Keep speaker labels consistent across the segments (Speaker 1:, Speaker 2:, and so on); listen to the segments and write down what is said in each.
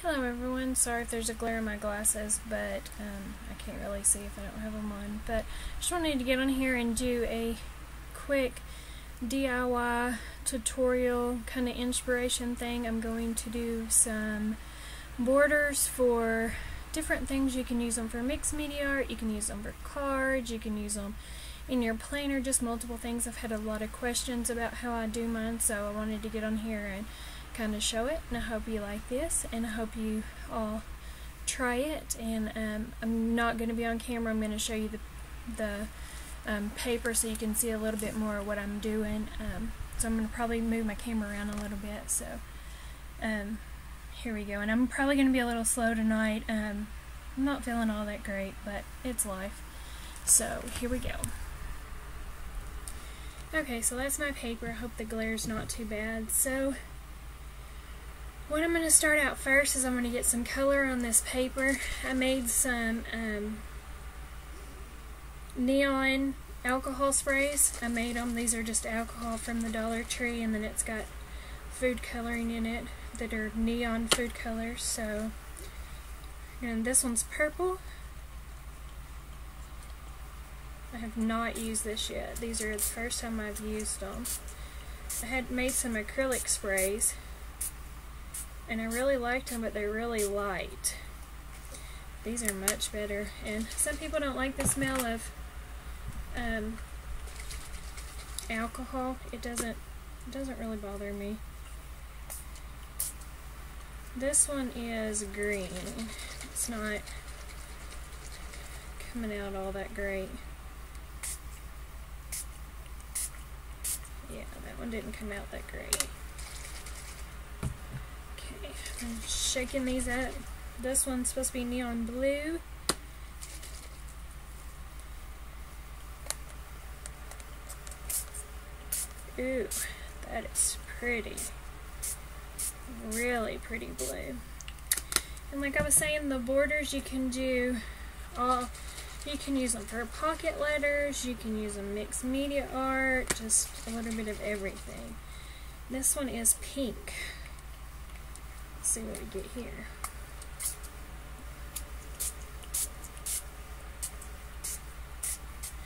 Speaker 1: Hello everyone, sorry if there's a glare in my glasses, but I can't really see if I don't have them on. But just wanted to get on here and do a quick DIY tutorial kind of inspiration thing. I'm going to do some borders for different things. You can use them for mixed media art, you can use them for cards, you can use them in your planner, just multiple things. I've had a lot of questions about how I do mine, so I wanted to get on here and kind of show it, and I hope you like this, and I hope you all try it. And I'm not going to be on camera. I'm going to show you the paper so you can see a little bit more of what I'm doing. So I'm going to probably move my camera around a little bit. So here we go. And I'm probably going to be a little slow tonight. I'm not feeling all that great, but it's life. So here we go. Okay, so that's my paper. I hope the glare's not too bad. So what I'm going to start out first is I'm going to get some color on this paper. I made some neon alcohol sprays. I made them. These are just alcohol from the Dollar Tree, and then it's got food coloring in it that are neon food colors. So, and this one's purple. I have not used this yet. These are the first time I've used them. I had made some acrylic sprays, and I really liked them, but they're really light. These are much better, and some people don't like the smell of alcohol. It doesn't really bother me. This one is green. It's not coming out all that great. Yeah, that one didn't come out that great. I'm shaking these up. This one's supposed to be neon blue. Ooh, that is pretty. Really pretty blue. And like I was saying, the borders you can do all, you can use them for pocket letters, you can use them mixed media art, just a little bit of everything. This one is pink. See what we get here.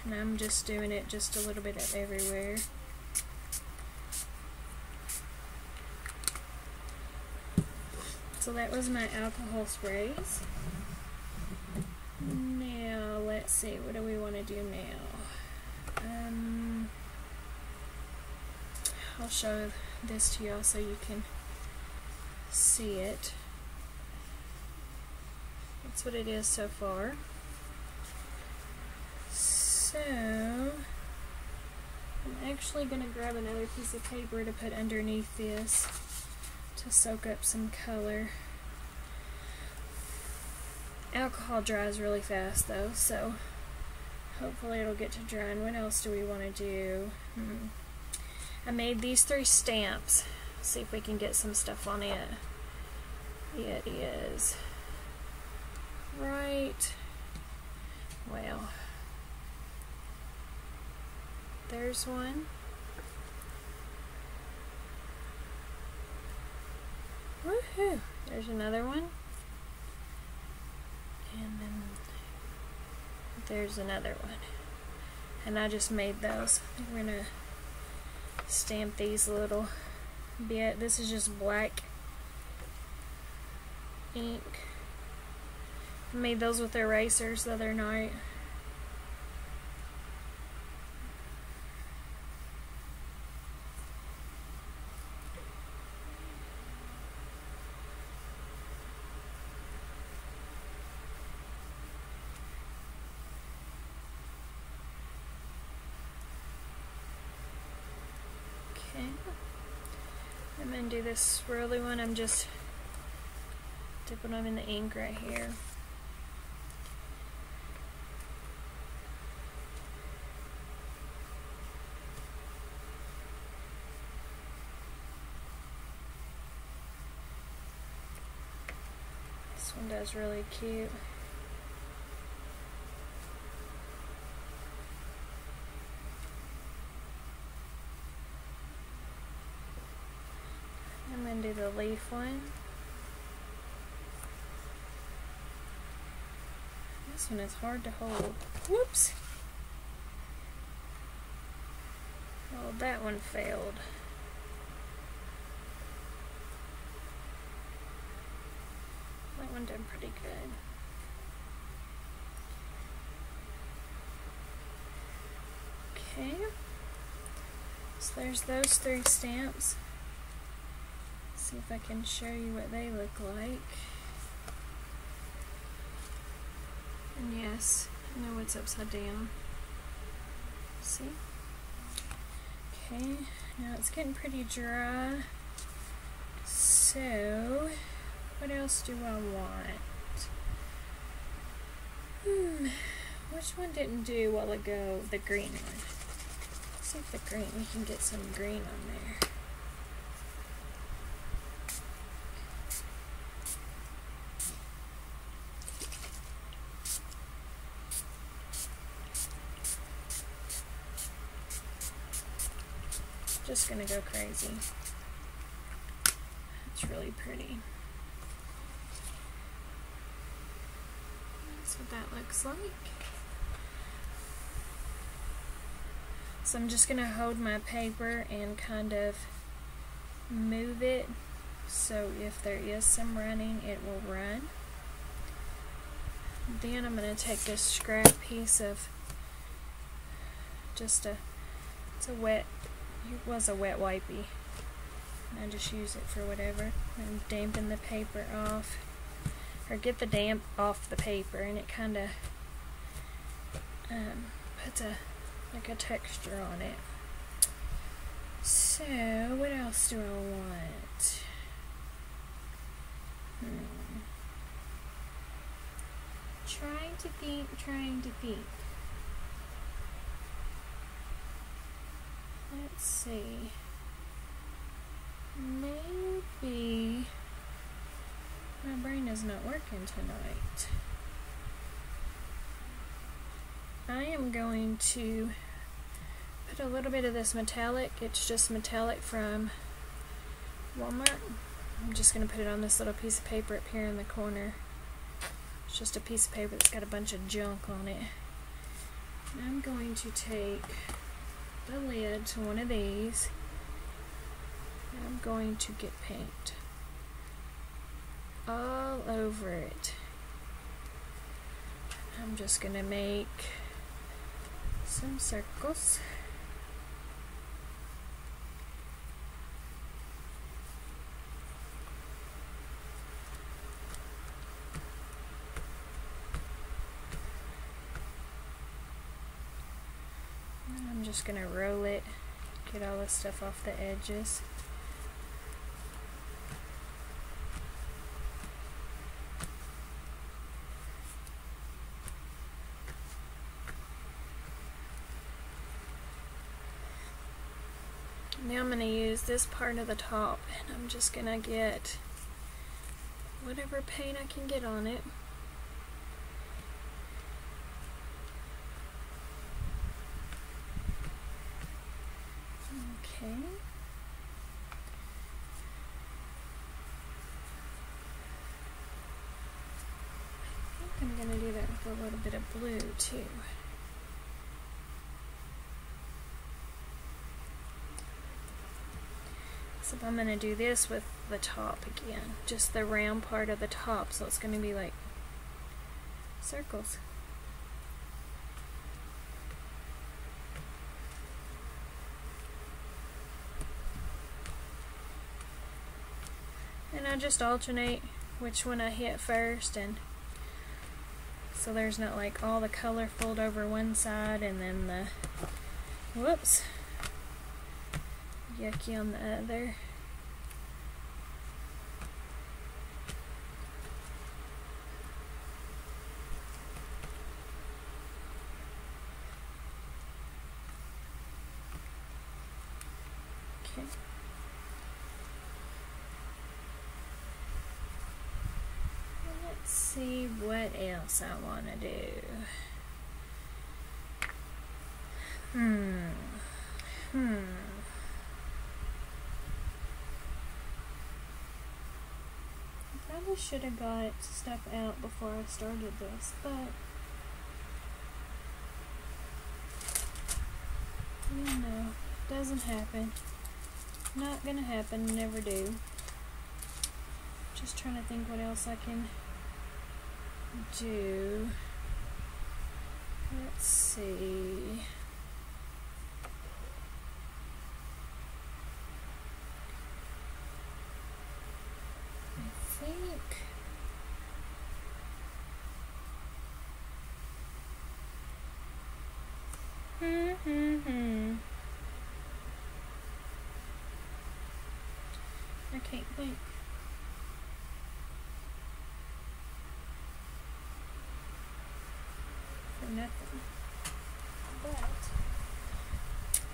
Speaker 1: And I'm just doing it just a little bit of everywhere. So that was my alcohol sprays. Now let's see, what do we want to do now? I'll show this to y'all so you can see it. That's what it is so far. So I'm actually going to grab another piece of paper to put underneath this to soak up some color. Alcohol dries really fast though, so hopefully it'll get to drying. What else do we want to do? I made these 3 stamps. See if we can get some stuff on it. It is right. Well, there's one. Woohoo! There's another one. And then there's another one. And I just made those. We're gonna stamp these a little bit. This is just black ink. I made those with erasers the other night. Okay. I'm going to do this swirly one. I'm just dipping them in the ink right here. This one does really cute. I'm going to do the leaf one. This one is hard to hold. Whoops! Oh, that one failed. That one did pretty good. Okay. So there's those 3 stamps. See if I can show you what they look like. And yes, I know it's upside down. See? Okay, now it's getting pretty dry. So, what else do I want? Which one didn't do a while ago? The green one. Let's see if the green, we can get some green on there. Just gonna go crazy. It's really pretty. That's what that looks like. So I'm just gonna hold my paper and kind of move it so if there is some running, it will run. Then I'm gonna take this scrap piece of just it was a wet wipey. And I just use it for whatever. And dampen the paper off, or get the damp off the paper, and it kind of puts like a texture on it. So what else do I want? Trying to think. Let's see. Maybe my brain is not working tonight. I am going to put a little bit of this metallic. It's just metallic from Walmart. I'm just going to put it on this little piece of paper up here in the corner. It's just a piece of paper that's got a bunch of junk on it. And I'm going to take the lid to one of these, and I'm going to get paint all over it. I'm just going to make some circles. I'm just going to roll it, get all this stuff off the edges. Now I'm going to use this part of the top, and I'm just going to get whatever paint I can get on it. Okay. I think I'm going to do that with a little bit of blue too. So I'm going to do this with the top again, just the round part of the top, so it's going to be like circles. And I just alternate which one I hit first, and so there's not like all the color pulled over one side and then the whoops yucky on the other. Okay. Let's see what else I want to do. I probably should have got stuff out before I started this, but No, doesn't happen. Not gonna happen, never do. Just trying to think what else I can do. Let's see. I think I can't think. For nothing. But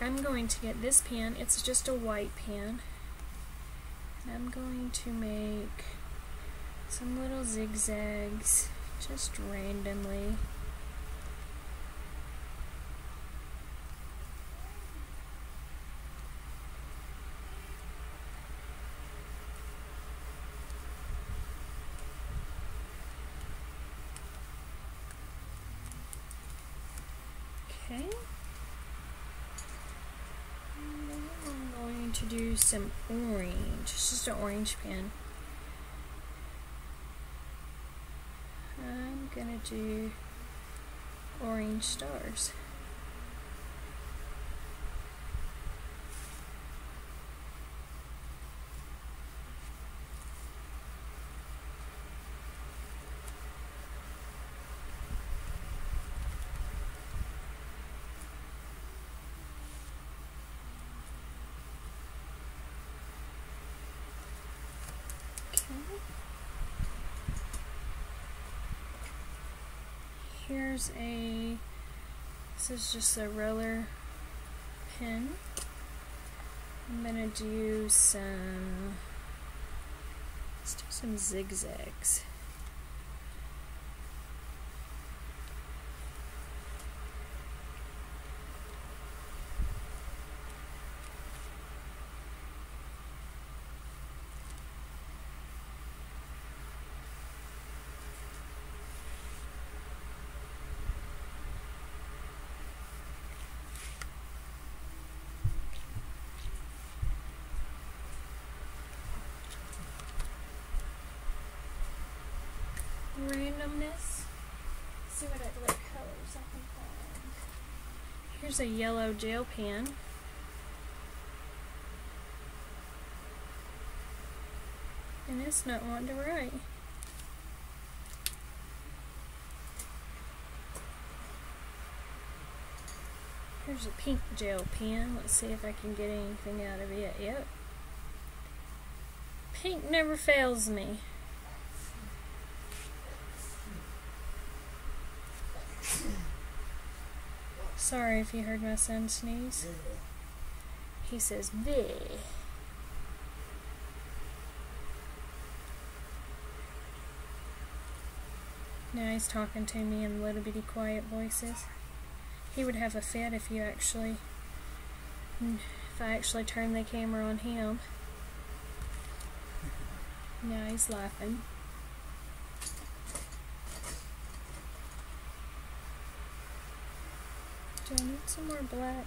Speaker 1: I'm going to get this pen. It's just a white pen. And I'm going to make some little zigzags just randomly. Okay. And then I'm going to do some orange. It's just an orange pen. I'm gonna do orange stars. Here's this is just a roller pen. I'm gonna do let's do some zigzags. Randomness. Let's see what other colors I can find. Here's a yellow gel pen. And it's not wanting to write. Here's a pink gel pen. Let's see if I can get anything out of it. Yep. Pink never fails me. Sorry if you heard my son sneeze. He says, bleh. Now he's talking to me in little bitty quiet voices. He would have a fit if I actually turned the camera on him. Now he's laughing. Do I need some more black?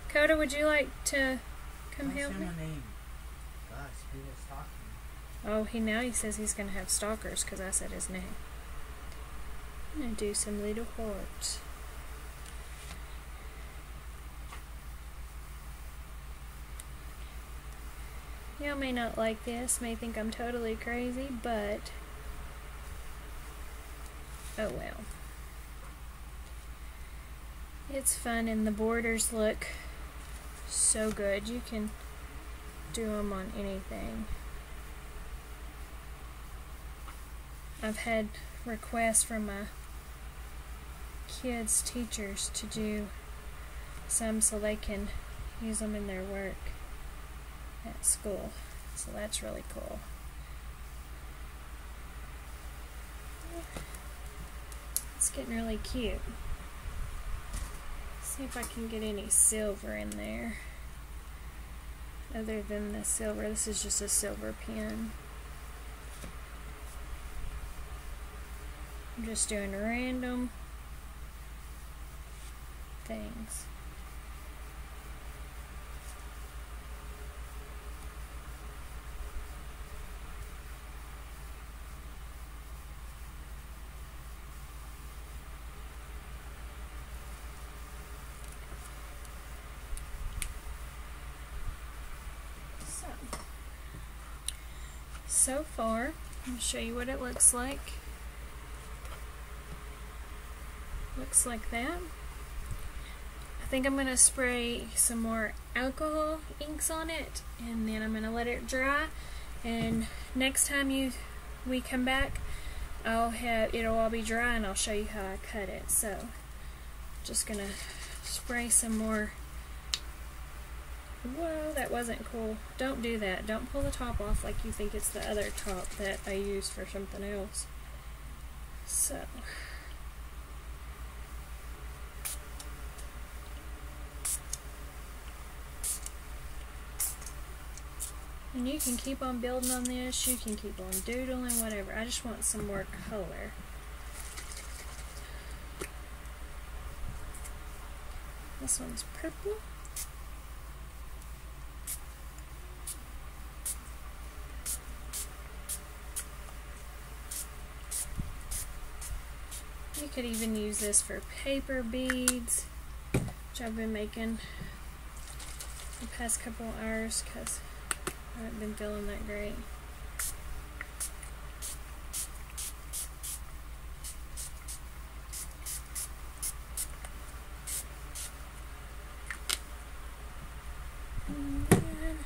Speaker 1: Coda, would you like to come help me?
Speaker 2: Gosh, who was talking?
Speaker 1: Oh, he says he's going to have stalkers because I said his name. I'm going to do some little hearts. Y'all may not like this, may think I'm totally crazy, but oh well. It's fun and the borders look so good. You can do them on anything. I've had requests from my kids' teachers to do some so they can use them in their work at school. So that's really cool. It's getting really cute. See if I can get any silver in there. Other than the silver, this is just a silver pen. I'm just doing random things. so far. I'll show you what it looks like. Looks like that. I think I'm going to spray some more alcohol inks on it, and then I'm going to let it dry, and next time we come back, it'll all be dry and I'll show you how I cut it. So just going to spray some more. Whoa, that wasn't cool. Don't do that. Don't pull the top off like you think it's the other top that I used for something else. So and you can keep on building on this, you can keep on doodling, whatever. I just want some more color. This one's purple. You could even use this for paper beads, which I've been making the past couple hours because I haven't been feeling that great. And then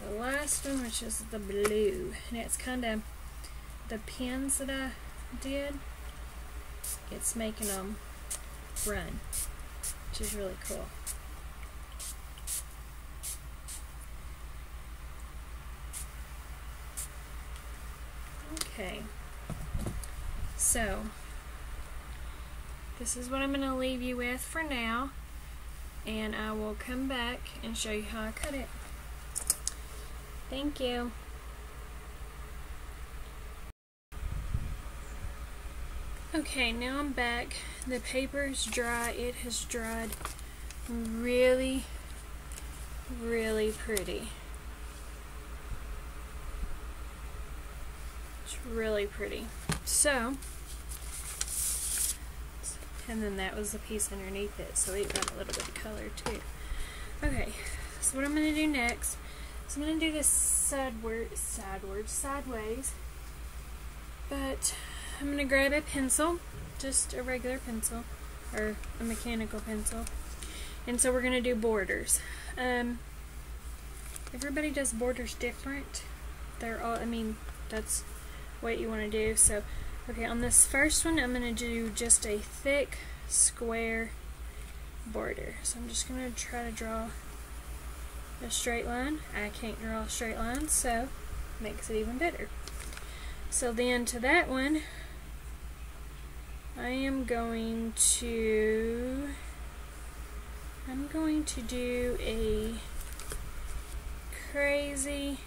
Speaker 1: the last one, which is the blue, and it's kind of the pins that I did. It's making them run, which is really cool. Okay, so this is what I'm going to leave you with for now, and I will come back and show you how I cut it. Thank you. Okay, now I'm back. The paper is dry. It has dried really, really pretty. It's really pretty. So, and then that was the piece underneath it, so it got a little bit of color too. Okay, so what I'm going to do next is I'm going to do this sideways, but I'm going to grab a pencil, just a regular pencil, or a mechanical pencil, and so we're going to do borders. Everybody does borders different. They're all, I mean, that's what you want to do. So, okay, on this first one, I'm going to do just a thick, square border. So I'm just going to try to draw a straight line. I can't draw a straight line, so it makes it even better. So then to that one, I'm going to do a crazy,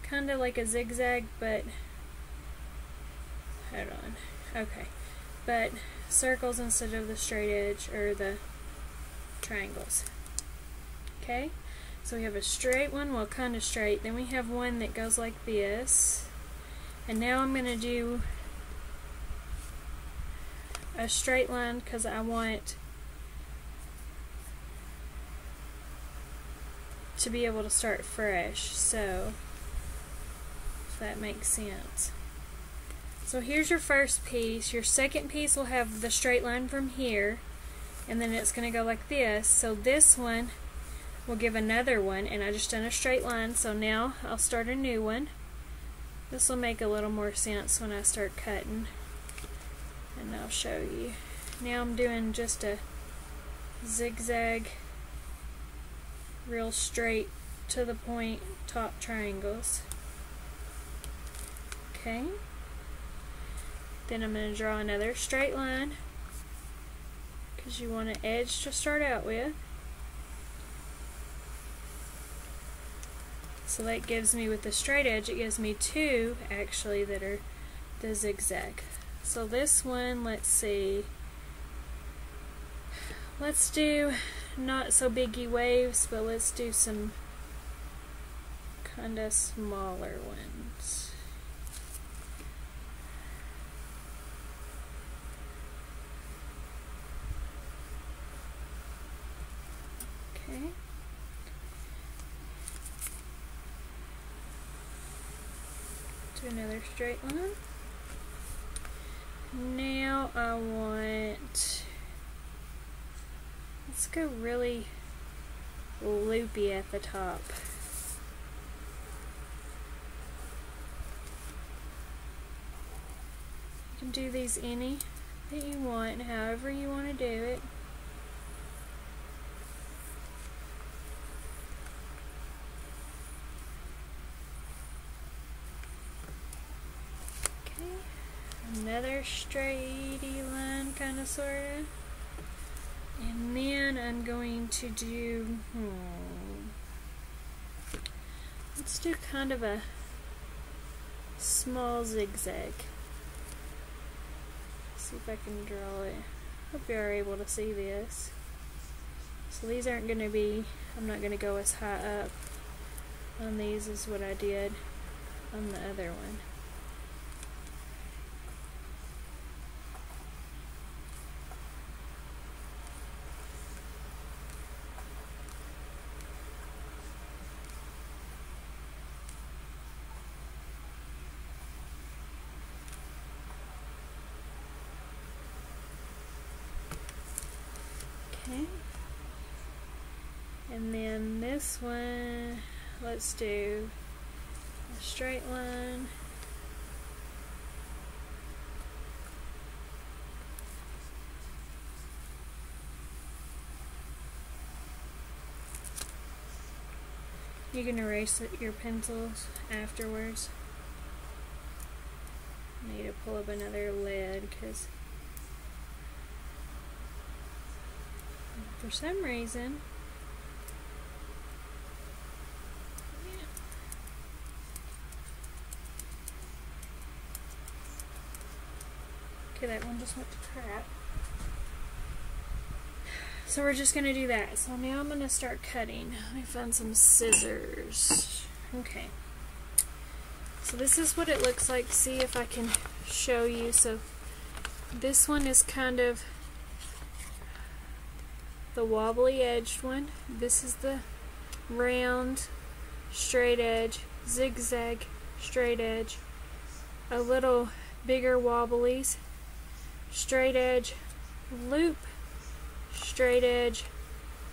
Speaker 1: kind of like a zigzag, but hold on, okay, but circles instead of the straight edge or the triangles. Okay, so we have a straight one, well, kind of straight, then we have one that goes like this, and now I'm going to do a straight line because I want to be able to start fresh, so if that makes sense. So here's your first piece. Your second piece will have the straight line from here, and then it's going to go like this. So this one will give another one, and I just done a straight line, so now I'll start a new one. This will make a little more sense when I start cutting, and I'll show you. Now I'm doing just a zigzag, real straight to the point top triangles. Okay, then I'm going to draw another straight line because you want an edge to start out with. So that gives me, with the straight edge, it gives me two actually that are the zigzag. So this one, let's see, let's do not so biggy waves, but let's do some kind of smaller ones. Okay. Do another straight line. Now I want, let's go really loopy at the top. You can do these any that you want, however you want to do it. Another straighty line, kind of, sort of. And then I'm going to do, let's do kind of a small zigzag. See if I can draw it. Hope you are able to see this. So these aren't going to be, I'm not going to go as high up on these as what I did on the other one. Okay, and then this one, let's do a straight line. You can erase your pencils afterwards. I need to pull up another lid because for some reason, okay, that one just went to crap. So we're just going to do that. So now I'm going to start cutting. Let me find some scissors. Okay. So this is what it looks like. See if I can show you. So this one is kind of the wobbly edged one. This is the round, straight edge, zigzag, straight edge. A little bigger wobblies, straight edge, loop, straight edge,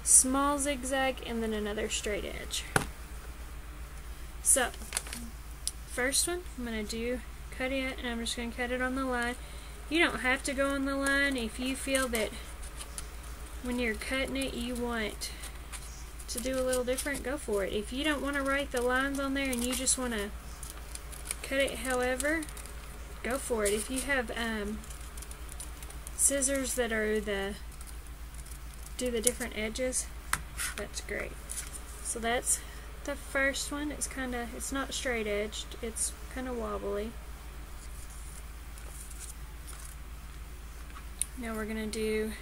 Speaker 1: small zigzag, and then another straight edge. So, first one, I'm going to do cut it, and I'm just going to cut it on the line. You don't have to go on the line if you feel that when you're cutting it you want to do a little different, go for it. If you don't want to write the lines on there and you just want to cut it however, go for it. If you have scissors that are do the different edges, that's great. So that's the first one. It's not straight edged, it's kind of wobbly. Now we're going to do,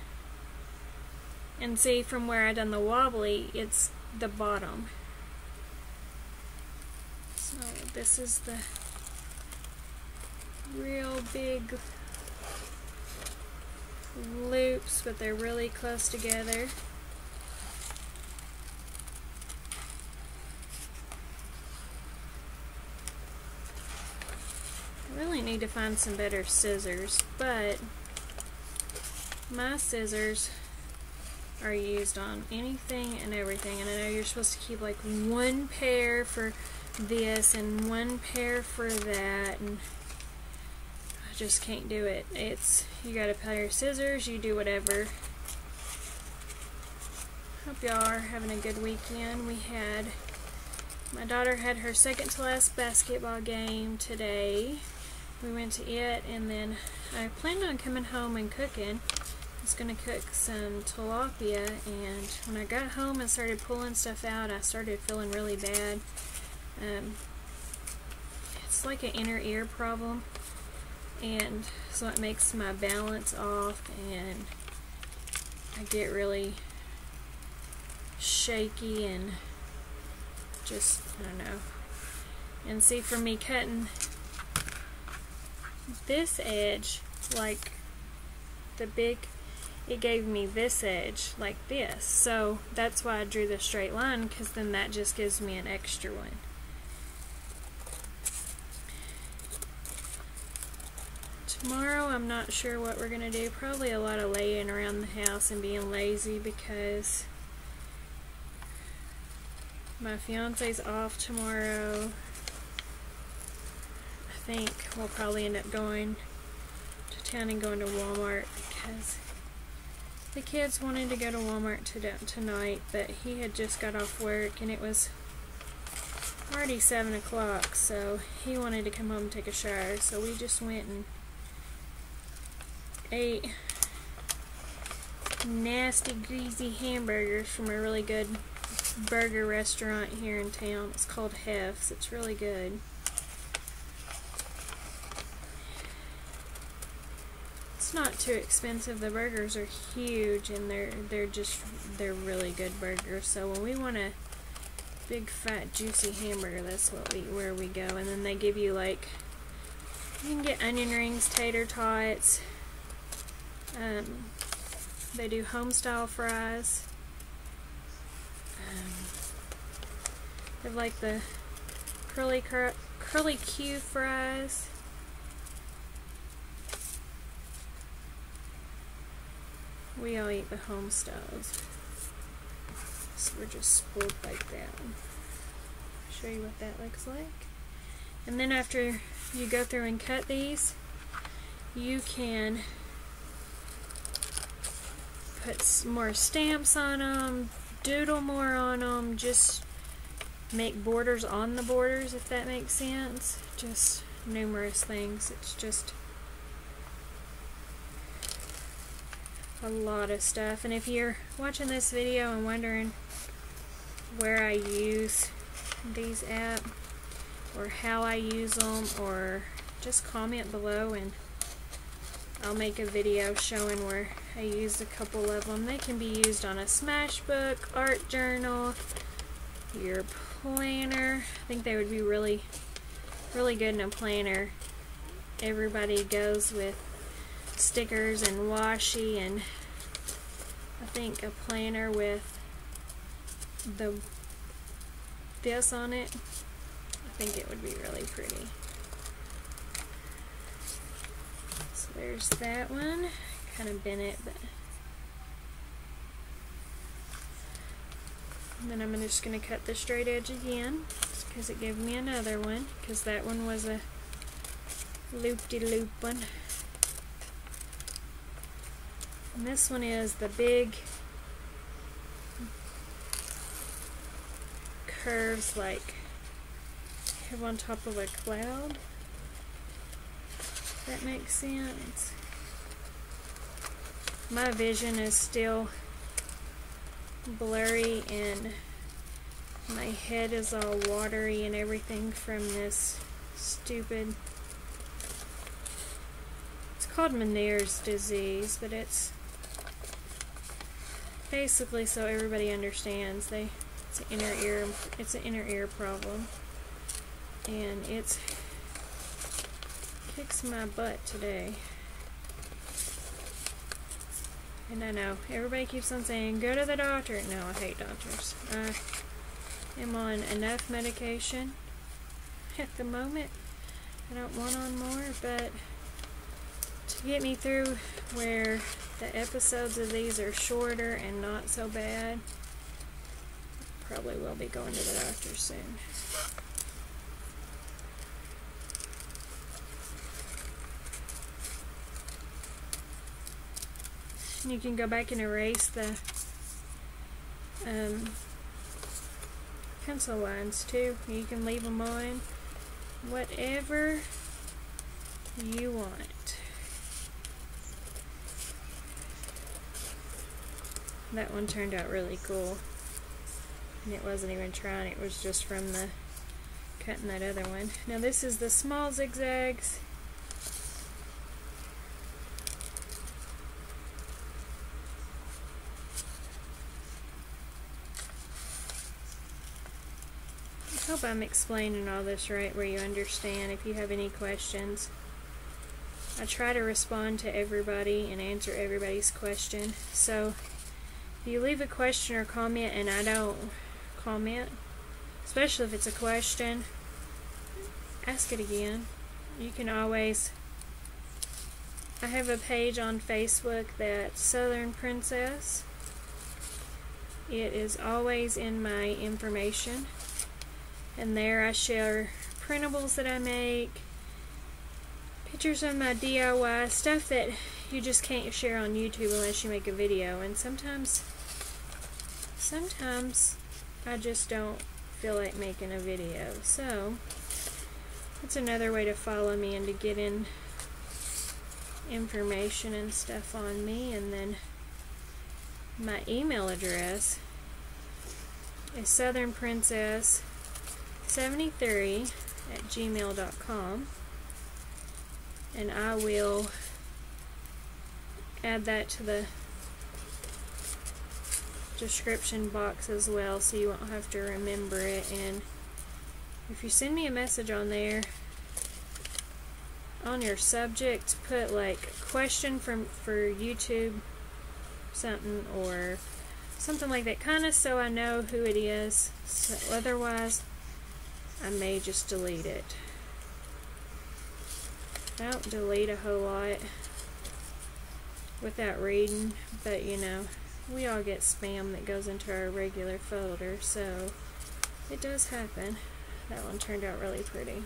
Speaker 1: and see from where I done the wobbly, it's the bottom. So this is the real big loops, but they're really close together. I really need to find some better scissors, but my scissors are used on anything and everything, and I know you're supposed to keep like one pair for this and one pair for that, and I just can't do it. You got a pair of scissors, you do whatever. Hope y'all are having a good weekend. My daughter had her second to last basketball game today. We went to it, and then I planned on coming home and cooking. I was going to cook some tilapia, and when I got home and started pulling stuff out, I started feeling really bad. It's like an inner ear problem, and so it makes my balance off, and I get really shaky and just, I don't know. And see, for me cutting this edge, like it gave me this edge like this, so that's why I drew the straight line, because then that just gives me an extra one. Tomorrow I'm not sure what we're gonna do. Probably a lot of laying around the house and being lazy because my fiance's off tomorrow. I think we'll probably end up going to town and going to Walmart because the kids wanted to go to Walmart tonight, but he had just got off work and it was already 7 o'clock, so he wanted to come home and take a shower. So we just went and ate nasty, greasy hamburgers from a really good burger restaurant here in town. It's called Hef's. It's really good. It's not too expensive. The burgers are huge and they're really good burgers. So when we want a big fat juicy hamburger, that's where we go. And then they give you, like, you can get onion rings, tater tots. They do home style fries. They have like the curly Q fries. We all eat the home styles, so we're just spoiled like that. I'll show you what that looks like. And then after you go through and cut these, you can put more stamps on them, doodle more on them, just make borders on the borders, if that makes sense. Just numerous things. It's just a lot of stuff. And if you're watching this video and wondering where I use these at or how I use them, or just comment below and I'll make a video showing where I used a couple of them. They can be used on a smash book, art journal, your planner. I think they would be really good in a planner. Everybody goes with stickers and washi, and I think a planner with this on it, I think it would be really pretty. So there's that one. Kind of bent it, but and then I'm just going to cut the straight edge again because it gave me another one, because that one was a loop-de-loop one. And this one is the big curves like have on top of a cloud. If that makes sense. My vision is still blurry and my head is all watery and everything from this stupid, it's called Meniere's disease, but it's basically, so everybody understands, it's an inner ear problem, and it's kicks my butt today. And I know everybody keeps on saying go to the doctor. No, I hate doctors. I am on enough medication at the moment. I don't want on more, but to get me through where the episodes of these are shorter and not so bad, probably will be going to the doctor soon. You can go back and erase the pencil lines too. You can leave them on, whatever you want. That one turned out really cool, and it wasn't even trying, it was just from the cutting that other one. Now this is the small zigzags. I hope I'm explaining all this right where you understand. If you have any questions, I try to respond to everybody and answer everybody's question. So if you leave a question or comment and I don't comment, especially if it's a question, ask it again. You can always I have a page on Facebook that's Southern Princess. It is always in my information, and there I share printables that I make, pictures of my DIY, stuff that you just can't share on YouTube unless you make a video. And sometimes I just don't feel like making a video. So that's another way to follow me and to get in information and stuff on me. And then my email address is southernprincess73@gmail.com, and I will add that to the description box as well, so you won't have to remember it. And if you send me a message on there, on your subject, put like question for YouTube something or something like that, kind of so I know who it is. So otherwise I may just delete it. I don't delete a whole lot without reading, but you know, we all get spam that goes into our regular folder, so it does happen. That one turned out really pretty.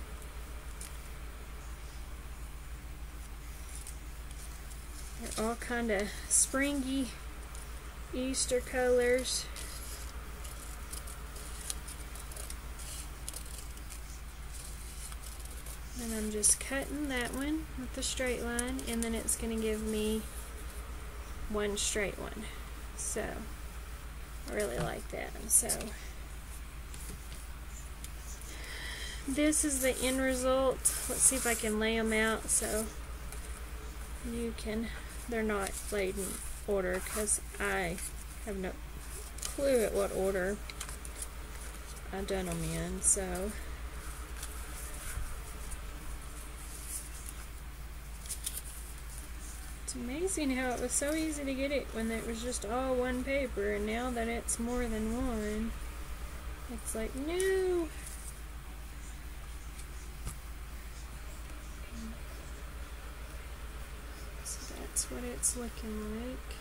Speaker 1: They're all kind of springy Easter colors. And I'm just cutting that one with the straight line, and then it's going to give me one straight one. So I really like that. So this is the end result. Let's see if I can lay them out so you can, they're not laid in order because I have no clue at what order I've done them in. So it's amazing how it was so easy to get it when it was just all one paper, and now that it's more than one, it's like, no. So that's what it's looking like.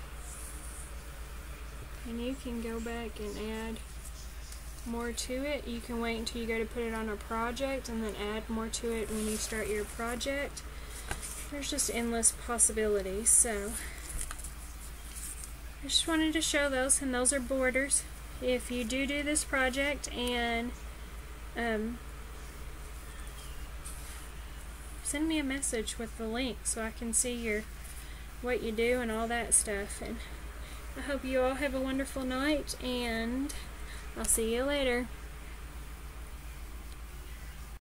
Speaker 1: And you can go back and add more to it. You can wait until you go to put it on a project and then add more to it when you start your project. There's just endless possibilities. So I just wanted to show those, and those are borders. If you do this project, and send me a message with the link so I can see what you do and all that stuff. And I hope you all have a wonderful night, and I'll see you later.